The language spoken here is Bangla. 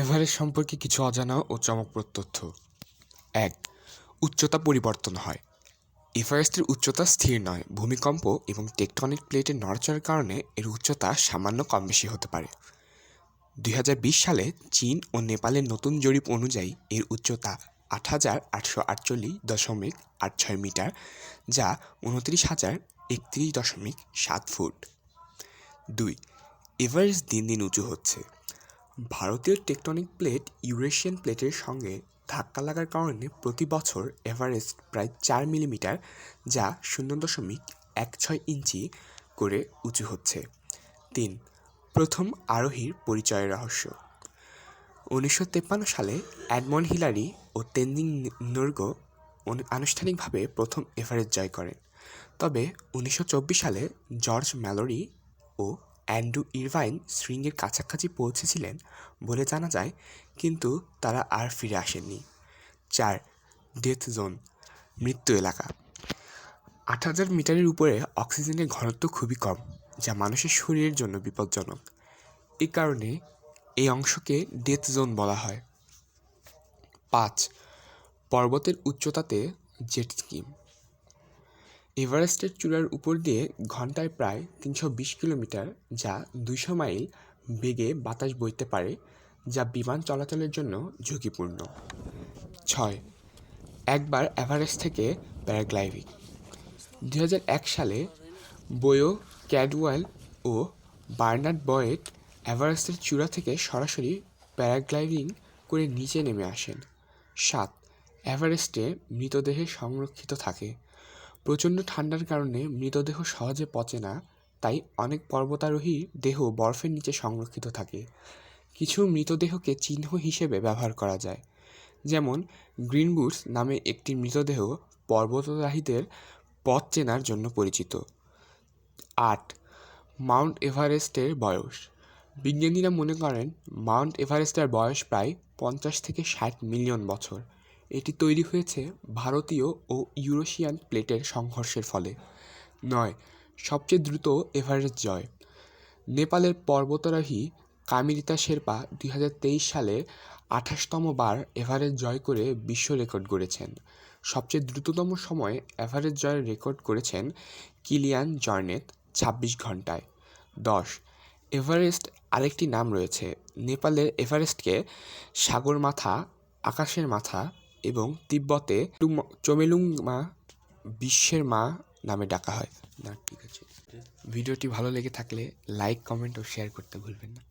এভারেস্ট সম্পর্কে কিছু অজানা ও চমকপ্রদ তথ্য। ১. উচ্চতা পরিবর্তন হয়। এভারেস্টের উচ্চতা স্থির নয়, ভূমিকম্প এবং টেকটনিক প্লেটের নড়াচড়ার কারণে এর উচ্চতা সামান্য কম বেশি হতে পারে। ২০২০ সালে চীন ও নেপালের নতুন জরিপ অনুযায়ী এর উচ্চতা ৮,৮৪৮.৮৬ মিটার, যা ২৯,০৩১.৭ ফুট। ২. এভারেস্ট দিন দিন উঁচু হচ্ছে। ভারতীয় টেকটনিক প্লেট ইউরেশিয়ান প্লেটের সঙ্গে ধাক্কা লাগার কারণে প্রতি বছর এভারেস্ট প্রায় ৪ মিলিমিটার, যা ০.১৬ ইঞ্চি করে উঁচু হচ্ছে। ৩. প্রথম আরোহীর পরিচয়ের রহস্য। ১৯৫৩ সালে এডমন্ড হিলারি ও তেনজিং নোরগে আনুষ্ঠানিকভাবে প্রথম এভারেস্ট জয় করেন। তবে ১৯২৪ সালে জর্জ ম্যালোরি ও অ্যান্ড্রু ইরভাইন শৃঙ্গের কাছাকাছি পৌঁছেছিলেন বলে জানা যায়, কিন্তু তারা আর ফিরে আসেননি। ৪. ডেথ জোন, মৃত্যু এলাকা। ৮,০০০ মিটারের উপরে অক্সিজেনের ঘনত্ব খুবই কম, যা মানুষের শরীরের জন্য বিপজ্জনক। এ কারণে এই অংশকে ডেথ জোন বলা হয়। ৫. পর্বতের উচ্চতাতে জেট স্কি। এভারেস্টের চূড়ার উপর দিয়ে ঘন্টায় প্রায় ৩২০ কিলোমিটার, যা ২০০ মাইল বেগে বাতাস বইতে পারে, যা বিমান চলাচলের জন্য ঝুঁকিপূর্ণ। ৬. একবার এভারেস্ট থেকে প্যারাগ্লাইডিং। ২০০১ সালে বোয়ো ক্যাডওয়েল ও বার্নার্ড বয়েট এভারেস্টের চূড়া থেকে সরাসরি প্যারাগ্লাইডিং করে নিচে নেমে আসেন। ৭. এভারেস্টে মৃতদেহ সংরক্ষিত থাকে। প্রচণ্ড ঠান্ডার কারণে মৃতদেহ সহজে পচে না, তাই অনেক পর্বতারোহীর দেহ বরফের নিচে সংরক্ষিত থাকে। কিছু মৃতদেহকে চিহ্ন হিসেবে ব্যবহার করা যায়, যেমন গ্রিন বুটস নামে একটি মৃতদেহ পর্বতারোহীদের পথ চেনার জন্য পরিচিত। ৮. মাউন্ট এভারেস্টের বয়স। বিজ্ঞানীরা মনে করেন মাউন্ট এভারেস্টের বয়স প্রায় ৫০ থেকে ৬০ মিলিয়ন বছর। এটি তৈরি হয়েছে ভারতীয় ও ইউরেশিয়ান প্লেটের সংঘর্ষের ফলে। ৯. সবচেয়ে দ্রুত এভারেস্ট জয়। নেপালের পর্বতারোহী কামিলিতা শেরপা ২০২৩ সালে ২৮তম বার এভারেস্ট জয় করে বিশ্ব রেকর্ড গড়েছেন। সবচেয়ে দ্রুততম সময়ে এভারেস্ট জয়ের রেকর্ড করেছেন কিলিয়ান জর্নেট ২৬ ঘন্টায়। ১০. এভারেস্ট আরেকটি নাম রয়েছে। নেপালের এভারেস্টকে সাগর মাথা, আকাশের মাথা এবং তিব্বতে চোমেলুংমা বিশ্বের মা নামে ডাকা হয়। ঠিক আছে, ভিডিওটি ভালো লেগে থাকলে লাইক, কমেন্ট ও শেয়ার করতে ভুলবেন না।